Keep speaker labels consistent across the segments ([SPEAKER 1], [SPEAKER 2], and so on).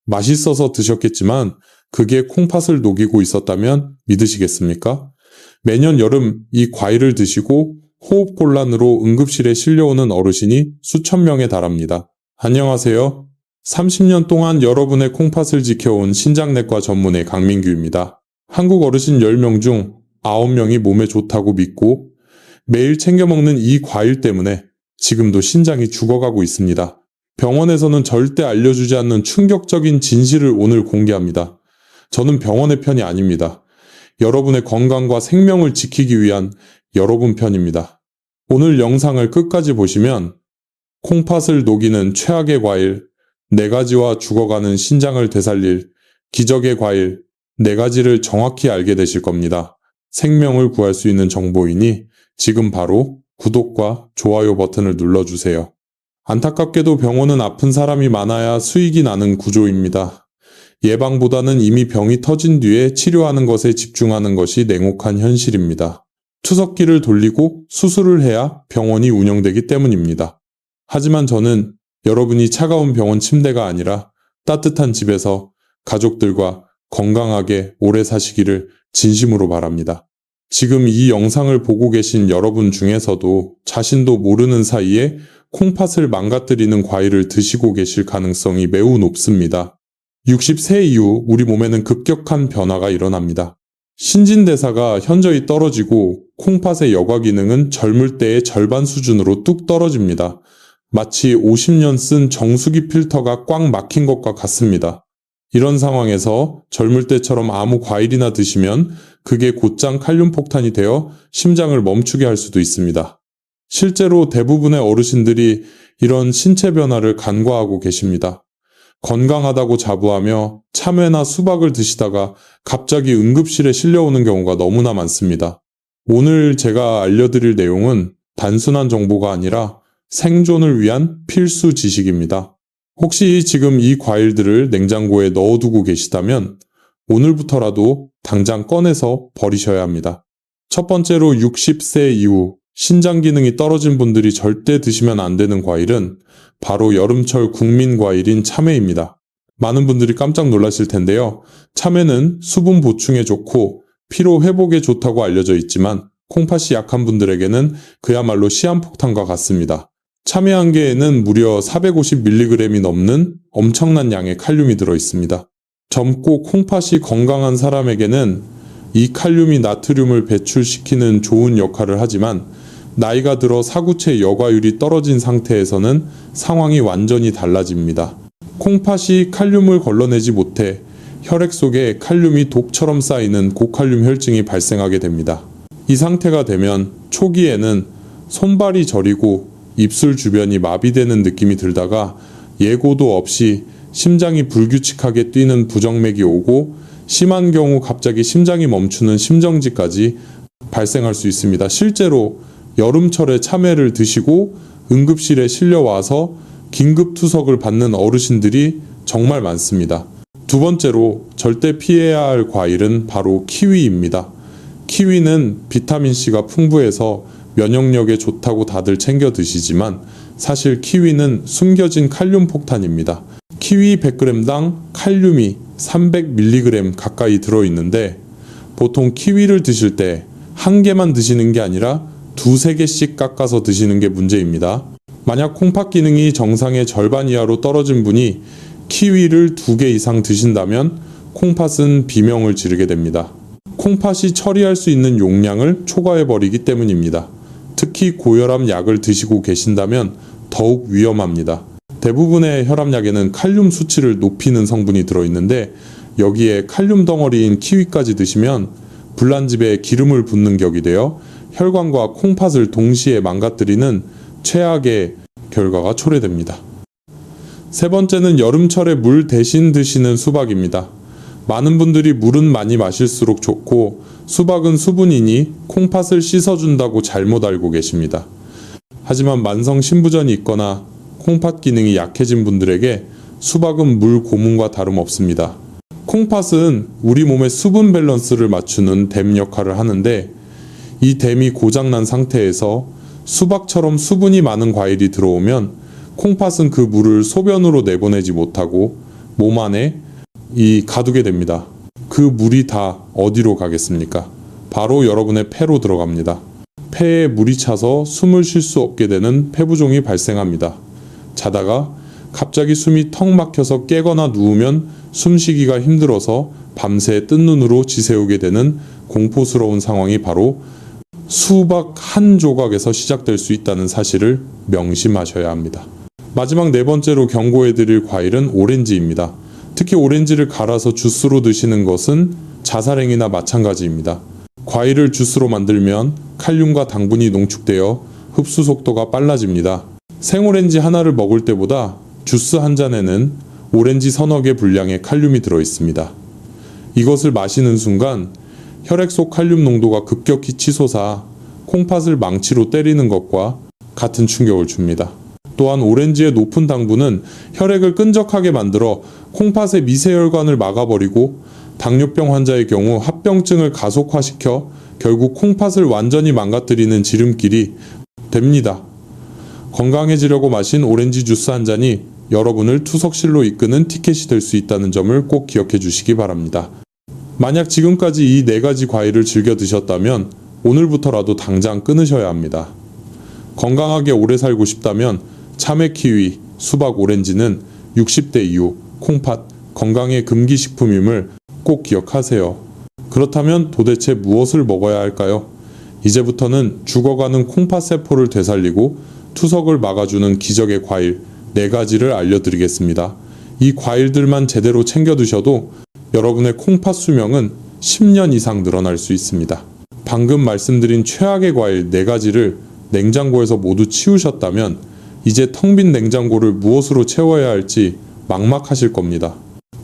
[SPEAKER 1] 맛있어서 드셨겠지만 그게 콩팥을 녹이고 있었다면 믿으시겠습니까? 매년 여름 이 과일을 드시고 호흡곤란으로 응급실에 실려오는 어르신이 수천 명에 달합니다. 안녕하세요. 30년 동안 여러분의 콩팥을 지켜온 신장내과 전문의 강민규입니다. 한국 어르신 10명 중 9명이 몸에 좋다고 믿고 매일 챙겨 먹는 이 과일 때문에 지금도 신장이 죽어가고 있습니다. 병원에서는 절대 알려주지 않는 충격적인 진실을 오늘 공개합니다. 저는 병원의 편이 아닙니다. 여러분의 건강과 생명을 지키기 위한 여러분 편입니다. 오늘 영상을 끝까지 보시면 콩팥을 녹이는 최악의 과일 4가지와 죽어가는 신장을 되살릴 기적의 과일 4가지를 정확히 알게 되실 겁니다. 생명을 구할 수 있는 정보이니 지금 바로 구독과 좋아요 버튼을 눌러주세요. 안타깝게도 병원은 아픈 사람이 많아야 수익이 나는 구조입니다. 예방보다는 이미 병이 터진 뒤에 치료하는 것에 집중하는 것이 냉혹한 현실입니다. 투석기를 돌리고 수술을 해야 병원이 운영되기 때문입니다. 하지만 저는 여러분이 차가운 병원 침대가 아니라 따뜻한 집에서 가족들과 건강하게 오래 사시기를 진심으로 바랍니다. 지금 이 영상을 보고 계신 여러분 중에서도 자신도 모르는 사이에 콩팥을 망가뜨리는 과일을 드시고 계실 가능성이 매우 높습니다. 60세 이후 우리 몸에는 급격한 변화가 일어납니다. 신진대사가 현저히 떨어지고 콩팥의 여과 기능은 젊을 때의 절반 수준으로 뚝 떨어집니다. 마치 50년 쓴 정수기 필터가 꽉 막힌 것과 같습니다. 이런 상황에서 젊을 때처럼 아무 과일이나 드시면 그게 곧장 칼륨 폭탄이 되어 심장을 멈추게 할 수도 있습니다. 실제로 대부분의 어르신들이 이런 신체 변화를 간과하고 계십니다. 건강하다고 자부하며 참외나 수박을 드시다가 갑자기 응급실에 실려오는 경우가 너무나 많습니다. 오늘 제가 알려드릴 내용은 단순한 정보가 아니라 생존을 위한 필수 지식입니다. 혹시 지금 이 과일들을 냉장고에 넣어두고 계시다면 오늘부터라도 당장 꺼내서 버리셔야 합니다. 첫 번째로 60세 이후 신장 기능이 떨어진 분들이 절대 드시면 안 되는 과일은 바로 여름철 국민 과일인 참외입니다. 많은 분들이 깜짝 놀라실 텐데요. 참외는 수분 보충에 좋고 피로 회복에 좋다고 알려져 있지만 콩팥이 약한 분들에게는 그야말로 시한폭탄과 같습니다. 참외 한 개에는 무려 450mg이 넘는 엄청난 양의 칼륨이 들어있습니다. 젊고 콩팥이 건강한 사람에게는 이 칼륨이 나트륨을 배출시키는 좋은 역할을 하지만 나이가 들어 사구체 여과율이 떨어진 상태에서는 상황이 완전히 달라집니다. 콩팥이 칼륨을 걸러내지 못해 혈액 속에 칼륨이 독처럼 쌓이는 고칼륨 혈증이 발생하게 됩니다. 이 상태가 되면 초기에는 손발이 저리고 입술 주변이 마비되는 느낌이 들다가 예고도 없이 심장이 불규칙하게 뛰는 부정맥이 오고 심한 경우 갑자기 심장이 멈추는 심정지까지 발생할 수 있습니다. 실제로 여름철에 참외를 드시고 응급실에 실려와서 긴급 투석을 받는 어르신들이 정말 많습니다. 두 번째로 절대 피해야 할 과일은 바로 키위입니다. 키위는 비타민C가 풍부해서 면역력에 좋다고 다들 챙겨 드시지만 사실 키위는 숨겨진 칼륨 폭탄입니다. 키위 100g당 칼륨이 300mg 가까이 들어있는데 보통 키위를 드실 때 한 개만 드시는 게 아니라 2-3개씩 깎아서 드시는 게 문제입니다. 만약 콩팥 기능이 정상의 절반 이하로 떨어진 분이 키위를 2개 이상 드신다면 콩팥은 비명을 지르게 됩니다. 콩팥이 처리할 수 있는 용량을 초과해버리기 때문입니다. 특히 고혈압 약을 드시고 계신다면 더욱 위험합니다. 대부분의 혈압약에는 칼륨 수치를 높이는 성분이 들어있는데 여기에 칼륨 덩어리인 키위까지 드시면 불난집에 기름을 붓는 격이 되어 혈관과 콩팥을 동시에 망가뜨리는 최악의 결과가 초래됩니다. 세 번째는 여름철에 물 대신 드시는 수박입니다. 많은 분들이 물은 많이 마실수록 좋고 수박은 수분이니 콩팥을 씻어준다고 잘못 알고 계십니다. 하지만 만성 신부전이 있거나 콩팥 기능이 약해진 분들에게 수박은 물 고문과 다름없습니다. 콩팥은 우리 몸의 수분 밸런스를 맞추는 댐 역할을 하는데 이 댐이 고장난 상태에서 수박처럼 수분이 많은 과일이 들어오면 콩팥은 그 물을 소변으로 내보내지 못하고 몸 안에 가두게 됩니다. 그 물이 다 어디로 가겠습니까? 바로 여러분의 폐로 들어갑니다. 폐에 물이 차서 숨을 쉴 수 없게 되는 폐부종이 발생합니다. 자다가 갑자기 숨이 턱 막혀서 깨거나 누우면 숨쉬기가 힘들어서 밤새 뜬 눈으로 지새우게 되는 공포스러운 상황이 바로 수박 한 조각에서 시작될 수 있다는 사실을 명심하셔야 합니다. 마지막 네 번째로 경고해드릴 과일은 오렌지입니다. 특히 오렌지를 갈아서 주스로 드시는 것은 자살행위나 마찬가지입니다. 과일을 주스로 만들면 칼륨과 당분이 농축되어 흡수 속도가 빨라집니다. 생오렌지 하나를 먹을 때보다 주스 한 잔에는 오렌지 서너 개 분량의 칼륨이 들어있습니다. 이것을 마시는 순간 혈액 속 칼륨 농도가 급격히 치솟아 콩팥을 망치로 때리는 것과 같은 충격을 줍니다. 또한 오렌지의 높은 당분은 혈액을 끈적하게 만들어 콩팥의 미세혈관을 막아버리고 당뇨병 환자의 경우 합병증을 가속화시켜 결국 콩팥을 완전히 망가뜨리는 지름길이 됩니다. 건강해지려고 마신 오렌지 주스 한 잔이 여러분을 투석실로 이끄는 티켓이 될 수 있다는 점을 꼭 기억해 주시기 바랍니다. 만약 지금까지 이 네 가지 과일을 즐겨 드셨다면 오늘부터라도 당장 끊으셔야 합니다. 건강하게 오래 살고 싶다면 참외, 키위, 수박, 오렌지는 60대 이후 콩팥, 건강의 금기식품임을 꼭 기억하세요. 그렇다면 도대체 무엇을 먹어야 할까요? 이제부터는 죽어가는 콩팥 세포를 되살리고 투석을 막아주는 기적의 과일 4가지를 알려드리겠습니다. 이 과일들만 제대로 챙겨 드셔도 여러분의 콩팥 수명은 10년 이상 늘어날 수 있습니다. 방금 말씀드린 최악의 과일 4가지를 냉장고에서 모두 치우셨다면 이제 텅 빈 냉장고를 무엇으로 채워야 할지 막막하실 겁니다.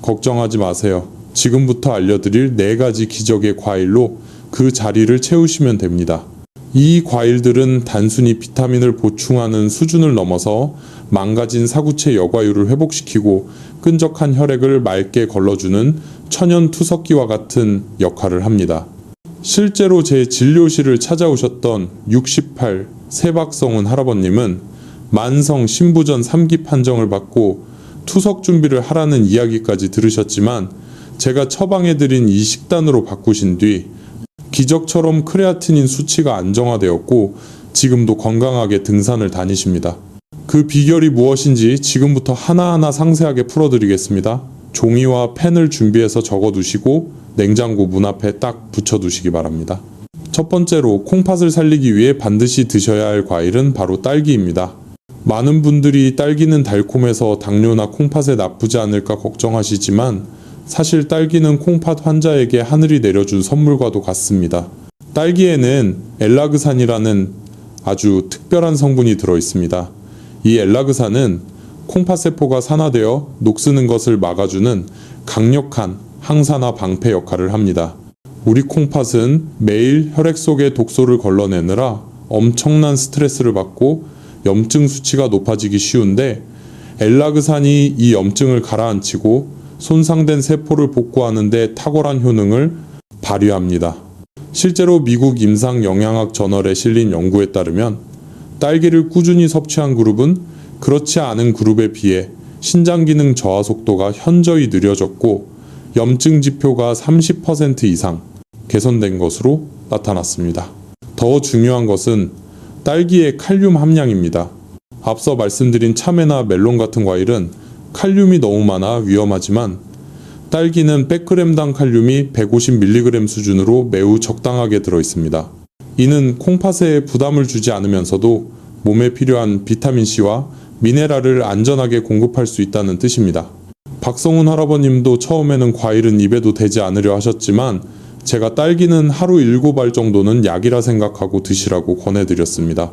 [SPEAKER 1] 걱정하지 마세요. 지금부터 알려드릴 4가지 기적의 과일로 그 자리를 채우시면 됩니다. 이 과일들은 단순히 비타민을 보충하는 수준을 넘어서 망가진 사구체 여과율을 회복시키고 끈적한 혈액을 맑게 걸러주는 천연 투석기와 같은 역할을 합니다. 실제로 제 진료실을 찾아오셨던 68 세박성은 할아버님은 만성 신부전 3기 판정을 받고 투석 준비를 하라는 이야기까지 들으셨지만 제가 처방해드린 이 식단으로 바꾸신 뒤 기적처럼 크레아티닌 수치가 안정화되었고 지금도 건강하게 등산을 다니십니다. 그 비결이 무엇인지 지금부터 하나하나 상세하게 풀어드리겠습니다. 종이와 펜을 준비해서 적어두시고 냉장고 문 앞에 딱 붙여두시기 바랍니다. 첫 번째로 콩팥을 살리기 위해 반드시 드셔야 할 과일은 바로 딸기입니다. 많은 분들이 딸기는 달콤해서 당뇨나 콩팥에 나쁘지 않을까 걱정하시지만 사실 딸기는 콩팥 환자에게 하늘이 내려준 선물과도 같습니다. 딸기에는 엘라그산이라는 아주 특별한 성분이 들어있습니다. 이 엘라그산은 콩팥세포가 산화되어 녹쓰는 것을 막아주는 강력한 항산화 방패 역할을 합니다. 우리 콩팥은 매일 혈액 속에 독소를 걸러내느라 엄청난 스트레스를 받고 염증 수치가 높아지기 쉬운데 엘라그산이 이 염증을 가라앉히고 손상된 세포를 복구하는 데 탁월한 효능을 발휘합니다. 실제로 미국 임상영양학 저널에 실린 연구에 따르면 딸기를 꾸준히 섭취한 그룹은 그렇지 않은 그룹에 비해 신장기능 저하 속도가 현저히 느려졌고 염증 지표가 30% 이상 개선된 것으로 나타났습니다. 더 중요한 것은 딸기의 칼륨 함량입니다. 앞서 말씀드린 참외나 멜론 같은 과일은 칼륨이 너무 많아 위험하지만 딸기는 100g당 칼륨이 150mg 수준으로 매우 적당하게 들어있습니다. 이는 콩팥에 부담을 주지 않으면서도 몸에 필요한 비타민C와 미네랄을 안전하게 공급할 수 있다는 뜻입니다. 박성훈 할아버님도 처음에는 과일은 입에도 대지 않으려 하셨지만 제가 딸기는 하루 7알 정도는 약이라 생각하고 드시라고 권해드렸습니다.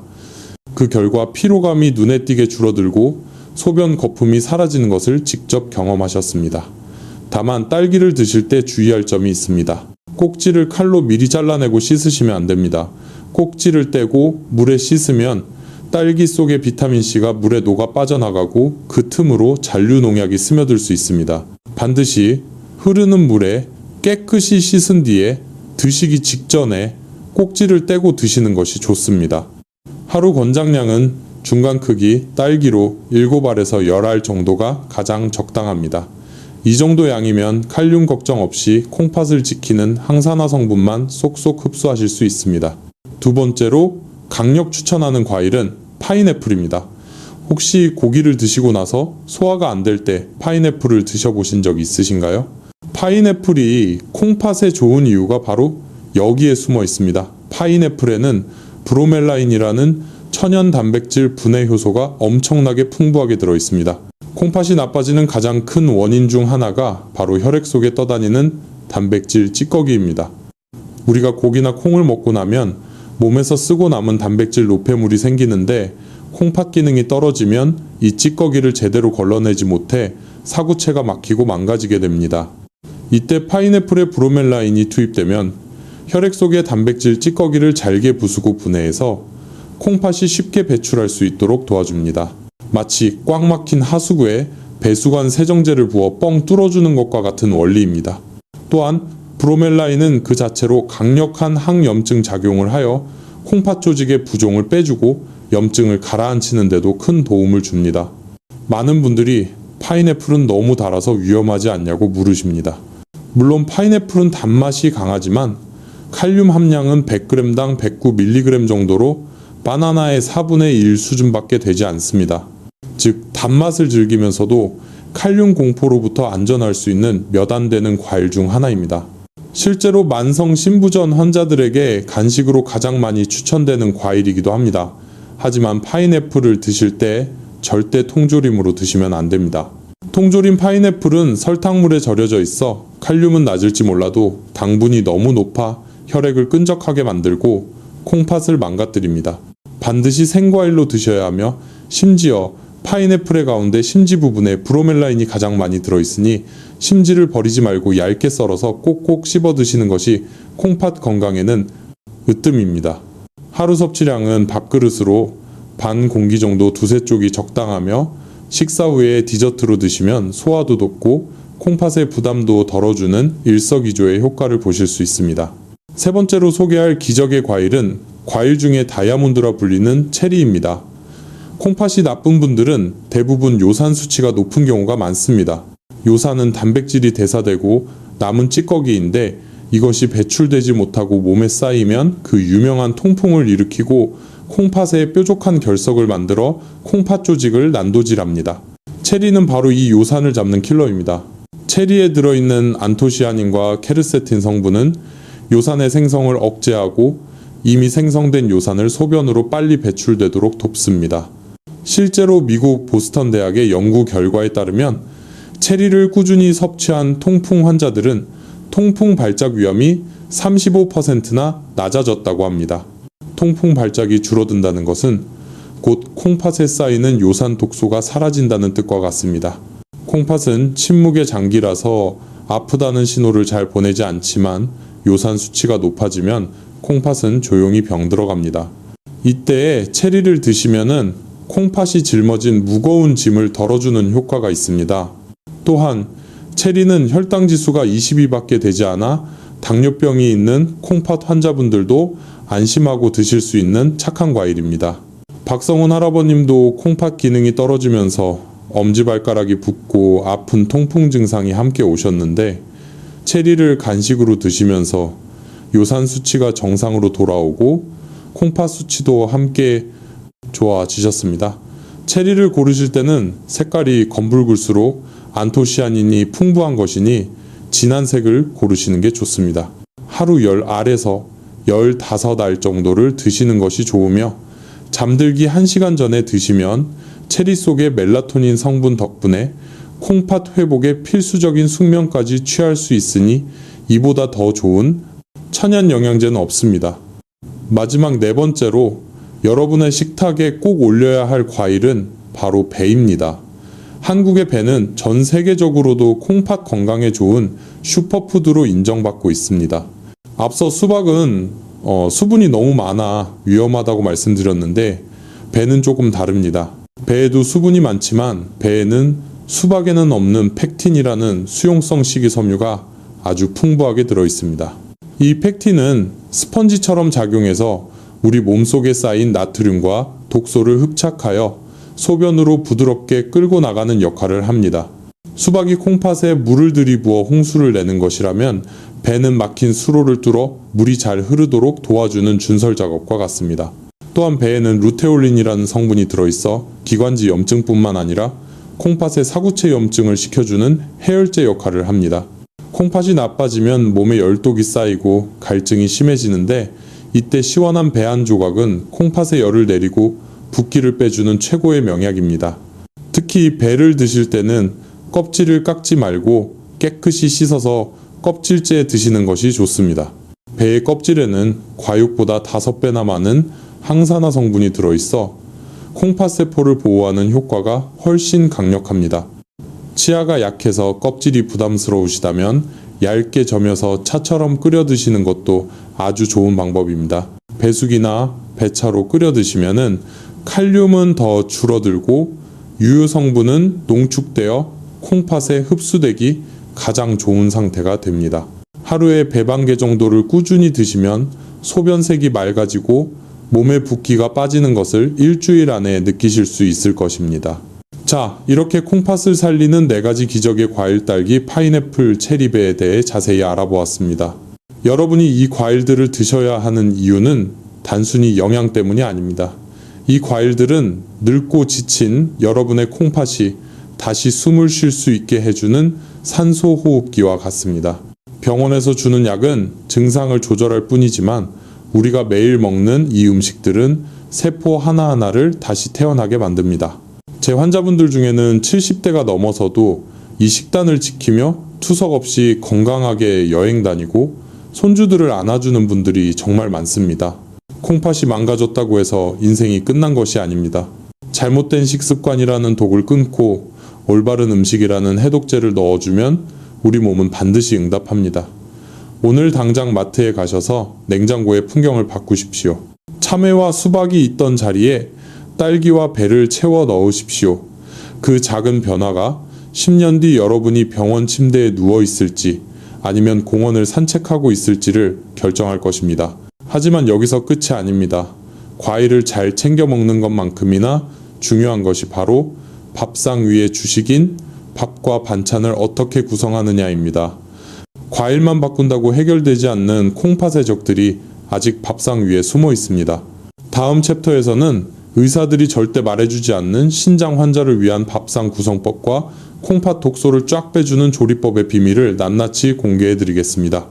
[SPEAKER 1] 그 결과 피로감이 눈에 띄게 줄어들고 소변 거품이 사라지는 것을 직접 경험하셨습니다. 다만 딸기를 드실 때 주의할 점이 있습니다. 꼭지를 칼로 미리 잘라내고 씻으시면 안 됩니다. 꼭지를 떼고 물에 씻으면 딸기 속의 비타민C가 물에 녹아 빠져나가고 그 틈으로 잔류 농약이 스며들 수 있습니다. 반드시 흐르는 물에 깨끗이 씻은 뒤에 드시기 직전에 꼭지를 떼고 드시는 것이 좋습니다. 하루 권장량은 중간 크기 딸기로 7알에서 10알 정도가 가장 적당합니다. 이 정도 양이면 칼륨 걱정 없이 콩팥을 지키는 항산화 성분만 쏙쏙 흡수하실 수 있습니다. 두 번째로 강력 추천하는 과일은 파인애플입니다. 혹시 고기를 드시고 나서 소화가 안 될 때 파인애플을 드셔보신 적 있으신가요? 파인애플이 콩팥에 좋은 이유가 바로 여기에 숨어 있습니다. 파인애플에는 브로멜라인이라는 천연 단백질 분해 효소가 엄청나게 풍부하게 들어 있습니다. 콩팥이 나빠지는 가장 큰 원인 중 하나가 바로 혈액 속에 떠다니는 단백질 찌꺼기입니다. 우리가 고기나 콩을 먹고 나면 몸에서 쓰고 남은 단백질 노폐물이 생기는데 콩팥 기능이 떨어지면 이 찌꺼기를 제대로 걸러내지 못해 사구체가 막히고 망가지게 됩니다. 이때 파인애플에 브로멜라인이 투입되면 혈액 속의 단백질 찌꺼기를 잘게 부수고 분해해서 콩팥이 쉽게 배출할 수 있도록 도와줍니다. 마치 꽉 막힌 하수구에 배수관 세정제를 부어 뻥 뚫어주는 것과 같은 원리입니다. 또한 브로멜라인은 그 자체로 강력한 항염증 작용을 하여 콩팥 조직의 부종을 빼주고 염증을 가라앉히는 데도 큰 도움을 줍니다. 많은 분들이 파인애플은 너무 달아서 위험하지 않냐고 물으십니다. 물론 파인애플은 단맛이 강하지만 칼륨 함량은 100g당 109mg 정도로 바나나의 4분의 1 수준밖에 되지 않습니다. 즉 단맛을 즐기면서도 칼륨 공포로부터 안전할 수 있는 몇 안 되는 과일 중 하나입니다. 실제로 만성 신부전 환자들에게 간식으로 가장 많이 추천되는 과일이기도 합니다. 하지만 파인애플을 드실 때 절대 통조림으로 드시면 안 됩니다. 통조림 파인애플은 설탕물에 절여져 있어 칼륨은 낮을지 몰라도 당분이 너무 높아 혈액을 끈적하게 만들고 콩팥을 망가뜨립니다. 반드시 생과일로 드셔야 하며 심지어 파인애플의 가운데 심지 부분에 브로멜라인이 가장 많이 들어있으니 심지를 버리지 말고 얇게 썰어서 꼭꼭 씹어 드시는 것이 콩팥 건강에는 으뜸입니다. 하루 섭취량은 밥그릇으로 반 공기 정도 두세 쪽이 적당하며 식사 후에 디저트로 드시면 소화도 돕고 콩팥의 부담도 덜어주는 일석이조의 효과를 보실 수 있습니다. 세 번째로 소개할 기적의 과일은 과일 중에 다이아몬드라 불리는 체리입니다. 콩팥이 나쁜 분들은 대부분 요산 수치가 높은 경우가 많습니다. 요산은 단백질이 대사되고 남은 찌꺼기인데 이것이 배출되지 못하고 몸에 쌓이면 그 유명한 통풍을 일으키고 콩팥에 뾰족한 결석을 만들어 콩팥 조직을 난도질합니다. 체리는 바로 이 요산을 잡는 킬러입니다. 체리에 들어있는 안토시아닌과 케르세틴 성분은 요산의 생성을 억제하고 이미 생성된 요산을 소변으로 빨리 배출되도록 돕습니다. 실제로 미국 보스턴 대학의 연구 결과에 따르면 체리를 꾸준히 섭취한 통풍 환자들은 통풍 발작 위험이 35%나 낮아졌다고 합니다. 통풍 발작이 줄어든다는 것은 곧 콩팥에 쌓이는 요산 독소가 사라진다는 뜻과 같습니다. 콩팥은 침묵의 장기라서 아프다는 신호를 잘 보내지 않지만 요산 수치가 높아지면 콩팥은 조용히 병들어갑니다. 이때에 체리를 드시면은 콩팥이 짊어진 무거운 짐을 덜어주는 효과가 있습니다. 또한 체리는 혈당 지수가 20이밖에 되지 않아 당뇨병이 있는 콩팥 환자분들도 안심하고 드실 수 있는 착한 과일입니다. 박성훈 할아버님도 콩팥 기능이 떨어지면서 엄지발가락이 붓고 아픈 통풍 증상이 함께 오셨는데 체리를 간식으로 드시면서 요산 수치가 정상으로 돌아오고 콩팥 수치도 함께 좋아지셨습니다. 체리를 고르실 때는 색깔이 검붉을수록 안토시아닌이 풍부한 것이니 진한 색을 고르시는 게 좋습니다. 하루 10알에서 15알 정도를 드시는 것이 좋으며 잠들기 1시간 전에 드시면 체리 속의 멜라토닌 성분 덕분에 콩팥 회복에 필수적인 숙면까지 취할 수 있으니 이보다 더 좋은 천연 영양제는 없습니다. 마지막 네 번째로 여러분의 식탁에 꼭 올려야 할 과일은 바로 배입니다. 한국의 배는 전 세계적으로도 콩팥 건강에 좋은 슈퍼푸드로 인정받고 있습니다. 앞서 수박은 수분이 너무 많아 위험하다고 말씀드렸는데 배는 조금 다릅니다. 배에도 수분이 많지만 배에는 수박에는 없는 펙틴이라는 수용성 식이섬유가 아주 풍부하게 들어있습니다. 이 펙틴은 스펀지처럼 작용해서 우리 몸속에 쌓인 나트륨과 독소를 흡착하여 소변으로 부드럽게 끌고 나가는 역할을 합니다. 수박이 콩팥에 물을 들이부어 홍수를 내는 것이라면 배는 막힌 수로를 뚫어 물이 잘 흐르도록 도와주는 준설 작업과 같습니다. 또한 배에는 루테올린이라는 성분이 들어있어 기관지 염증뿐만 아니라 콩팥의 사구체 염증을 식혀주는 해열제 역할을 합니다. 콩팥이 나빠지면 몸에 열독이 쌓이고 갈증이 심해지는데 이때 시원한 배 한 조각은 콩팥에 열을 내리고 붓기를 빼주는 최고의 명약입니다. 특히 배를 드실 때는 껍질을 깎지 말고 깨끗이 씻어서 껍질째 드시는 것이 좋습니다. 배의 껍질에는 과육보다 5배나 많은 항산화 성분이 들어있어 콩팥세포를 보호하는 효과가 훨씬 강력합니다. 치아가 약해서 껍질이 부담스러우시다면 얇게 점여서 차처럼 끓여 드시는 것도 아주 좋은 방법입니다. 배숙이나 배차로 끓여 드시면은 칼륨은 더 줄어들고 유효 성분은 농축되어 콩팥에 흡수되기 가장 좋은 상태가 됩니다. 하루에 배반개 정도를 꾸준히 드시면 소변색이 맑아지고 몸의 붓기가 빠지는 것을 일주일 안에 느끼실 수 있을 것입니다. 자, 이렇게 콩팥을 살리는 4가지 기적의 과일 딸기, 파인애플, 체리배에 대해 자세히 알아보았습니다. 여러분이 이 과일들을 드셔야 하는 이유는 단순히 영양 때문이 아닙니다. 이 과일들은 늙고 지친 여러분의 콩팥이 다시 숨을 쉴 수 있게 해주는 산소 호흡기와 같습니다. 병원에서 주는 약은 증상을 조절할 뿐이지만 우리가 매일 먹는 이 음식들은 세포 하나하나를 다시 태어나게 만듭니다. 제 환자분들 중에는 70대가 넘어서도 이 식단을 지키며 투석 없이 건강하게 여행 다니고 손주들을 안아주는 분들이 정말 많습니다. 콩팥이 망가졌다고 해서 인생이 끝난 것이 아닙니다. 잘못된 식습관이라는 독을 끊고 올바른 음식이라는 해독제를 넣어주면 우리 몸은 반드시 응답합니다. 오늘 당장 마트에 가셔서 냉장고의 풍경을 바꾸십시오. 참외와 수박이 있던 자리에 딸기와 배를 채워 넣으십시오. 그 작은 변화가 10년 뒤 여러분이 병원 침대에 누워 있을지 아니면 공원을 산책하고 있을지를 결정할 것입니다. 하지만 여기서 끝이 아닙니다. 과일을 잘 챙겨 먹는 것만큼이나 중요한 것이 바로 밥상 위의 주식인 밥과 반찬을 어떻게 구성하느냐입니다. 과일만 바꾼다고 해결되지 않는 콩팥의 적들이 아직 밥상 위에 숨어 있습니다. 다음 챕터에서는 의사들이 절대 말해주지 않는 신장 환자를 위한 밥상 구성법과 콩팥 독소를 쫙 빼주는 조리법의 비밀을 낱낱이 공개해드리겠습니다.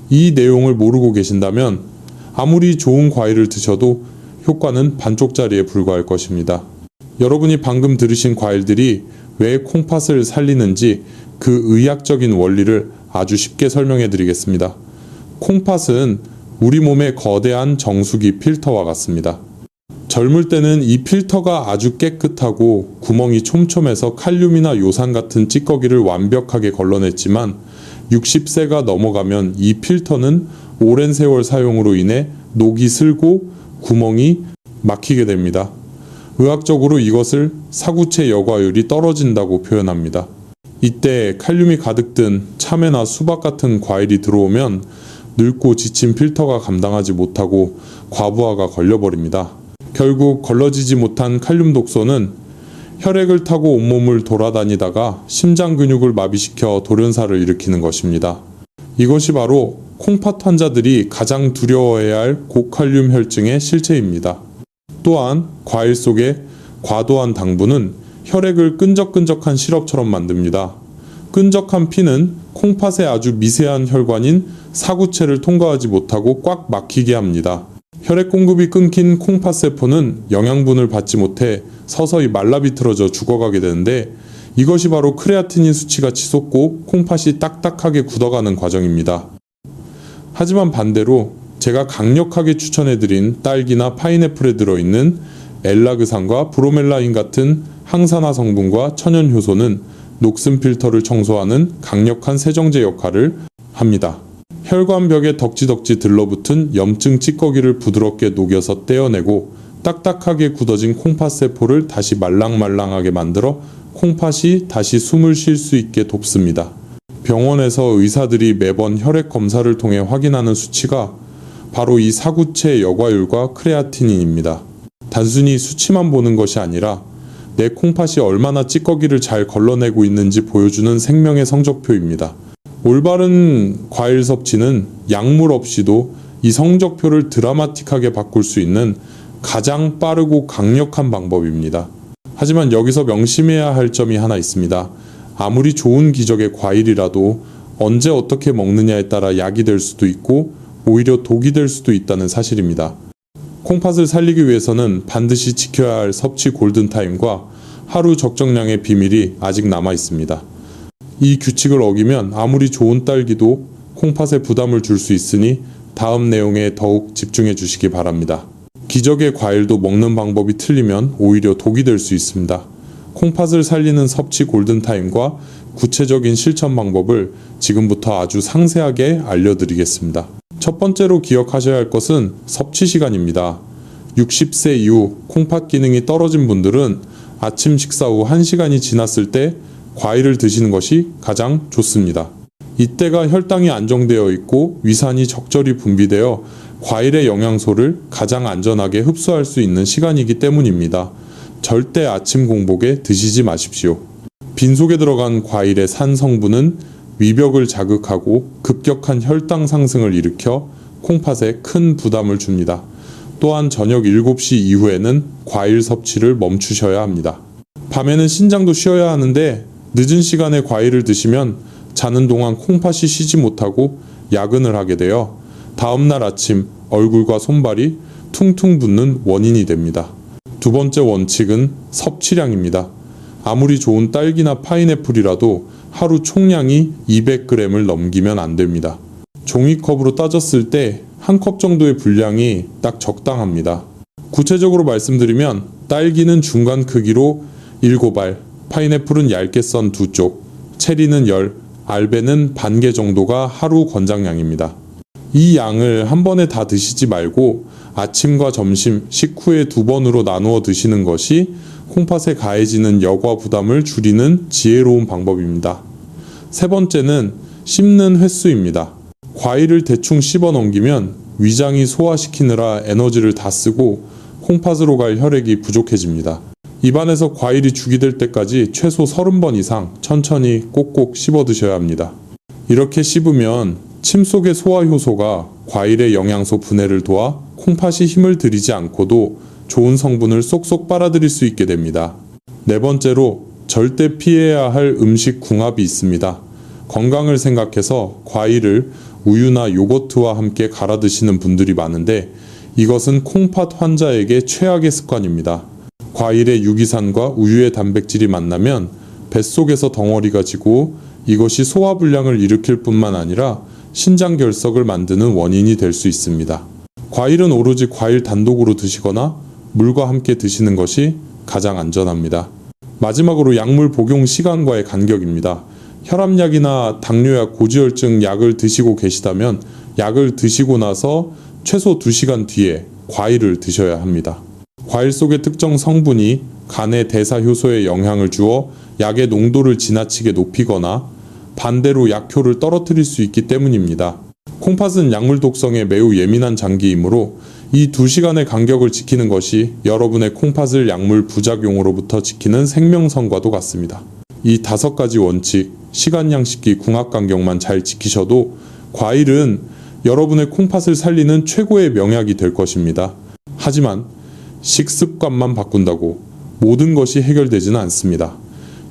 [SPEAKER 1] 이 내용을 모르고 계신다면 아무리 좋은 과일을 드셔도 효과는 반쪽짜리에 불과할 것입니다. 여러분이 방금 들으신 과일들이 왜 콩팥을 살리는지 그 의학적인 원리를 아주 쉽게 설명해 드리겠습니다. 콩팥은 우리 몸의 거대한 정수기 필터와 같습니다. 젊을 때는 이 필터가 아주 깨끗하고 구멍이 촘촘해서 칼륨이나 요산 같은 찌꺼기를 완벽하게 걸러냈지만 60세가 넘어가면 이 필터는 오랜 세월 사용으로 인해 녹이 슬고 구멍이 막히게 됩니다. 의학적으로 이것을 사구체 여과율이 떨어진다고 표현합니다. 이때 칼륨이 가득 든 참외나 수박 같은 과일이 들어오면 늙고 지친 필터가 감당하지 못하고 과부하가 걸려버립니다. 결국 걸러지지 못한 칼륨 독소는 혈액을 타고 온몸을 돌아다니다가 심장 근육을 마비시켜 돌연사를 일으키는 것입니다. 이것이 바로 콩팥 환자들이 가장 두려워해야 할 고칼륨 혈증의 실체입니다. 또한 과일 속의 과도한 당분은 혈액을 끈적끈적한 시럽처럼 만듭니다. 끈적한 피는 콩팥의 아주 미세한 혈관인 사구체를 통과하지 못하고 꽉 막히게 합니다. 혈액 공급이 끊긴 콩팥 세포는 영양분을 받지 못해 서서히 말라비틀어져 죽어가게 되는데 이것이 바로 크레아티닌 수치가 치솟고 콩팥이 딱딱하게 굳어가는 과정입니다. 하지만 반대로 제가 강력하게 추천해드린 딸기나 파인애플에 들어있는 엘라그산과 브로멜라인 같은 항산화 성분과 천연 효소는 녹슨 필터를 청소하는 강력한 세정제 역할을 합니다. 혈관벽에 덕지덕지 들러붙은 염증 찌꺼기를 부드럽게 녹여서 떼어내고 딱딱하게 굳어진 콩팥 세포를 다시 말랑말랑하게 만들어 콩팥이 다시 숨을 쉴 수 있게 돕습니다. 병원에서 의사들이 매번 혈액 검사를 통해 확인하는 수치가 바로 이 사구체 여과율과 크레아티닌입니다. 단순히 수치만 보는 것이 아니라 내 콩팥이 얼마나 찌꺼기를 잘 걸러내고 있는지 보여주는 생명의 성적표입니다. 올바른 과일 섭취는 약물 없이도 이 성적표를 드라마틱하게 바꿀 수 있는 가장 빠르고 강력한 방법입니다. 하지만 여기서 명심해야 할 점이 하나 있습니다. 아무리 좋은 기적의 과일이라도 언제 어떻게 먹느냐에 따라 약이 될 수도 있고 오히려 독이 될 수도 있다는 사실입니다. 콩팥을 살리기 위해서는 반드시 지켜야 할 섭취 골든타임과 하루 적정량의 비밀이 아직 남아 있습니다. 이 규칙을 어기면 아무리 좋은 딸기도 콩팥에 부담을 줄 수 있으니 다음 내용에 더욱 집중해 주시기 바랍니다. 기적의 과일도 먹는 방법이 틀리면 오히려 독이 될 수 있습니다. 콩팥을 살리는 섭취 골든타임과 구체적인 실천 방법을 지금부터 아주 상세하게 알려드리겠습니다. 첫 번째로 기억하셔야 할 것은 섭취 시간입니다. 60세 이후 콩팥 기능이 떨어진 분들은 아침 식사 후 1시간이 지났을 때 과일을 드시는 것이 가장 좋습니다. 이때가 혈당이 안정되어 있고 위산이 적절히 분비되어 과일의 영양소를 가장 안전하게 흡수할 수 있는 시간이기 때문입니다. 절대 아침 공복에 드시지 마십시오. 빈속에 들어간 과일의 산 성분은 위벽을 자극하고 급격한 혈당 상승을 일으켜 콩팥에 큰 부담을 줍니다. 또한 저녁 7시 이후에는 과일 섭취를 멈추셔야 합니다. 밤에는 신장도 쉬어야 하는데 늦은 시간에 과일을 드시면 자는 동안 콩팥이 쉬지 못하고 야근을 하게 되어 다음날 아침 얼굴과 손발이 퉁퉁 붓는 원인이 됩니다. 두 번째 원칙은 섭취량입니다. 아무리 좋은 딸기나 파인애플이라도 하루 총량이 200g을 넘기면 안 됩니다. 종이컵으로 따졌을 때 한 컵 정도의 분량이 딱 적당합니다. 구체적으로 말씀드리면 딸기는 중간 크기로 7알, 파인애플은 얇게 썬 2쪽, 체리는 10, 알배는 반 개 정도가 하루 권장량입니다. 이 양을 한 번에 다 드시지 말고 아침과 점심, 식후에 2번으로 나누어 드시는 것이 콩팥에 가해지는 여과 부담을 줄이는 지혜로운 방법입니다. 세 번째는 씹는 횟수입니다. 과일을 대충 씹어 넘기면 위장이 소화시키느라 에너지를 다 쓰고 콩팥으로 갈 혈액이 부족해집니다. 입안에서 과일이 죽이 될 때까지 최소 30번 이상 천천히 꼭꼭 씹어 드셔야 합니다. 이렇게 씹으면 침 속의 소화 효소가 과일의 영양소 분해를 도와 콩팥이 힘을 들이지 않고도 좋은 성분을 쏙쏙 빨아들일 수 있게 됩니다. 네 번째로 절대 피해야 할 음식 궁합이 있습니다. 건강을 생각해서 과일을 우유나 요거트와 함께 갈아 드시는 분들이 많은데 이것은 콩팥 환자에게 최악의 습관입니다. 과일의 유기산과 우유의 단백질이 만나면 뱃속에서 덩어리가 지고 이것이 소화불량을 일으킬 뿐만 아니라 신장결석을 만드는 원인이 될 수 있습니다. 과일은 오로지 과일 단독으로 드시거나 물과 함께 드시는 것이 가장 안전합니다. 마지막으로 약물 복용 시간과의 간격입니다. 혈압약이나 당뇨약, 고지혈증 약을 드시고 계시다면 약을 드시고 나서 최소 2시간 뒤에 과일을 드셔야 합니다. 과일 속의 특정 성분이 간의 대사 효소에 영향을 주어 약의 농도를 지나치게 높이거나 반대로 약효를 떨어뜨릴 수 있기 때문입니다. 콩팥은 약물 독성에 매우 예민한 장기이므로 이 2시간의 간격을 지키는 것이 여러분의 콩팥을 약물 부작용으로부터 지키는 생명선과도 같습니다. 이 5가지 원칙, 시간 양식기 궁합 간격만 잘 지키셔도 과일은 여러분의 콩팥을 살리는 최고의 명약이 될 것입니다. 하지만 식습관만 바꾼다고 모든 것이 해결되지는 않습니다.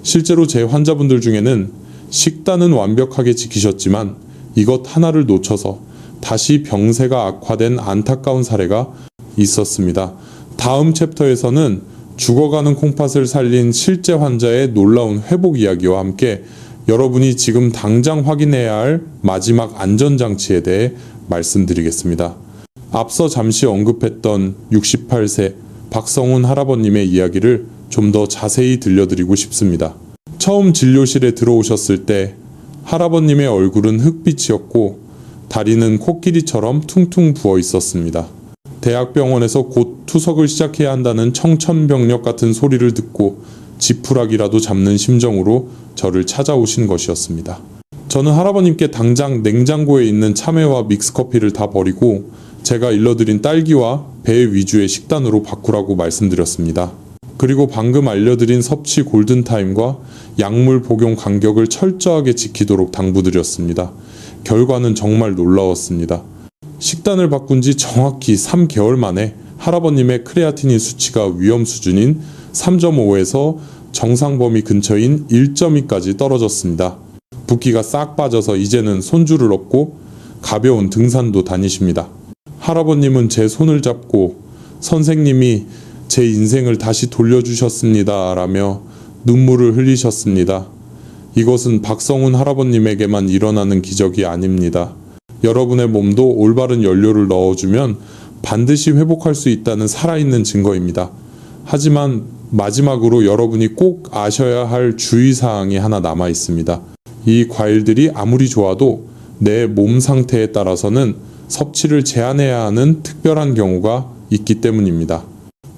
[SPEAKER 1] 실제로 제 환자분들 중에는 식단은 완벽하게 지키셨지만 이것 하나를 놓쳐서 다시 병세가 악화된 안타까운 사례가 있었습니다. 다음 챕터에서는 죽어가는 콩팥을 살린 실제 환자의 놀라운 회복 이야기와 함께 여러분이 지금 당장 확인해야 할 마지막 안전장치에 대해 말씀드리겠습니다. 앞서 잠시 언급했던 68세 박성훈 할아버님의 이야기를 좀 더 자세히 들려드리고 싶습니다. 처음 진료실에 들어오셨을 때 할아버님의 얼굴은 흑빛이었고 다리는 코끼리처럼 퉁퉁 부어 있었습니다. 대학병원에서 곧 투석을 시작해야 한다는 청천벽력 같은 소리를 듣고 지푸라기라도 잡는 심정으로 저를 찾아오신 것이었습니다. 저는 할아버님께 당장 냉장고에 있는 참외와 믹스커피를 다 버리고 제가 일러드린 딸기와 배 위주의 식단으로 바꾸라고 말씀드렸습니다. 그리고 방금 알려드린 섭취 골든타임과 약물 복용 간격을 철저하게 지키도록 당부드렸습니다. 결과는 정말 놀라웠습니다. 식단을 바꾼 지 정확히 3개월 만에 할아버님의 크레아티닌 수치가 위험 수준인 3.5에서 정상 범위 근처인 1.2까지 떨어졌습니다. 붓기가 싹 빠져서 이제는 손주를 업고 가벼운 등산도 다니십니다. 할아버님은 제 손을 잡고 선생님이 제 인생을 다시 돌려주셨습니다 라며 눈물을 흘리셨습니다. 이것은 박성훈 할아버님에게만 일어나는 기적이 아닙니다. 여러분의 몸도 올바른 연료를 넣어주면 반드시 회복할 수 있다는 살아있는 증거입니다. 하지만 마지막으로 여러분이 꼭 아셔야 할 주의사항이 하나 남아 있습니다. 이 과일들이 아무리 좋아도 내 몸 상태에 따라서는 섭취를 제한해야 하는 특별한 경우가 있기 때문입니다.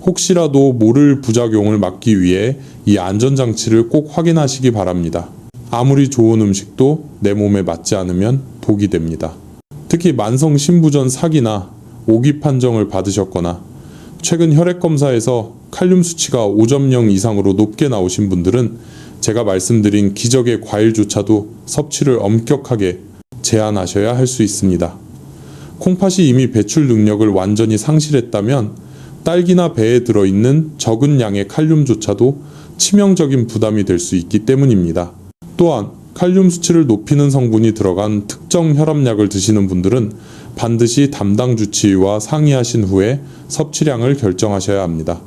[SPEAKER 1] 혹시라도 모를 부작용을 막기 위해 이 안전장치를 꼭 확인하시기 바랍니다. 아무리 좋은 음식도 내 몸에 맞지 않으면 독이 됩니다. 특히 만성 신부전 사기나 오기 판정을 받으셨거나 최근 혈액검사에서 칼륨 수치가 5.0 이상으로 높게 나오신 분들은 제가 말씀드린 기적의 과일조차도 섭취를 엄격하게 제한하셔야 할 수 있습니다. 콩팥이 이미 배출 능력을 완전히 상실했다면 딸기나 배에 들어있는 적은 양의 칼륨조차도 치명적인 부담이 될 수 있기 때문입니다. 또한 칼륨 수치를 높이는 성분이 들어간 특정 혈압약을 드시는 분들은 반드시 담당 주치의와 상의하신 후에 섭취량을 결정하셔야 합니다.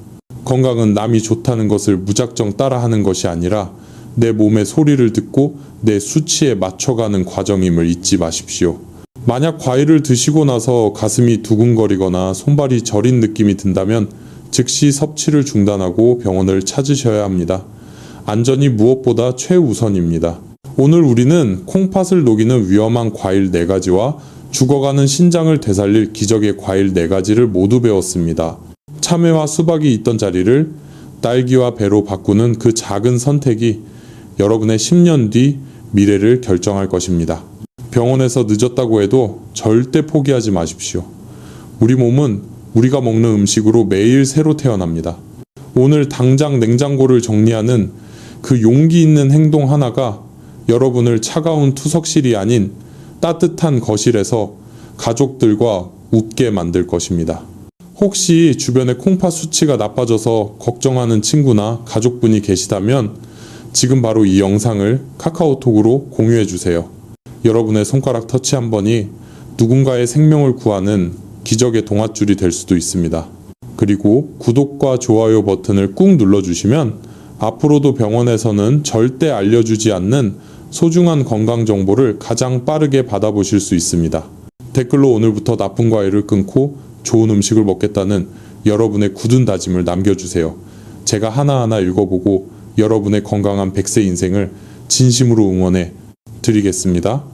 [SPEAKER 1] 건강은 남이 좋다는 것을 무작정 따라하는 것이 아니라 내 몸의 소리를 듣고 내 수치에 맞춰가는 과정임을 잊지 마십시오. 만약 과일을 드시고 나서 가슴이 두근거리거나 손발이 저린 느낌이 든다면 즉시 섭취를 중단하고 병원을 찾으셔야 합니다. 안전이 무엇보다 최우선입니다. 오늘 우리는 콩팥을 녹이는 위험한 과일 4가지와 죽어가는 신장을 되살릴 기적의 과일 4가지를 모두 배웠습니다. 참외와 수박이 있던 자리를 딸기와 배로 바꾸는 그 작은 선택이 여러분의 10년 뒤 미래를 결정할 것입니다. 병원에서 늦었다고 해도 절대 포기하지 마십시오. 우리 몸은 우리가 먹는 음식으로 매일 새로 태어납니다. 오늘 당장 냉장고를 정리하는 그 용기 있는 행동 하나가 여러분을 차가운 투석실이 아닌 따뜻한 거실에서 가족들과 웃게 만들 것입니다. 혹시 주변에 콩팥 수치가 나빠져서 걱정하는 친구나 가족분이 계시다면 지금 바로 이 영상을 카카오톡으로 공유해 주세요. 여러분의 손가락 터치 한 번이 누군가의 생명을 구하는 기적의 동아줄이 될 수도 있습니다. 그리고 구독과 좋아요 버튼을 꾹 눌러주시면 앞으로도 병원에서는 절대 알려주지 않는 소중한 건강 정보를 가장 빠르게 받아보실 수 있습니다. 댓글로 오늘부터 나쁜 과일을 끊고 좋은 음식을 먹겠다는 여러분의 굳은 다짐을 남겨주세요. 제가 하나하나 읽어보고 여러분의 건강한 100세 인생을 진심으로 응원해 드리겠습니다.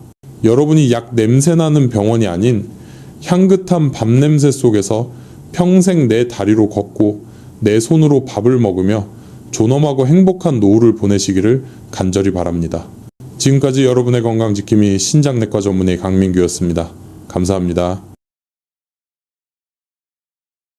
[SPEAKER 1] 여러분이 약 냄새나는 병원이 아닌 향긋한 밥 냄새 속에서 평생 내 다리로 걷고 내 손으로 밥을 먹으며 존엄하고 행복한 노후를 보내시기를 간절히 바랍니다. 지금까지 여러분의 건강 지킴이 신장내과 전문의 강민규였습니다. 감사합니다.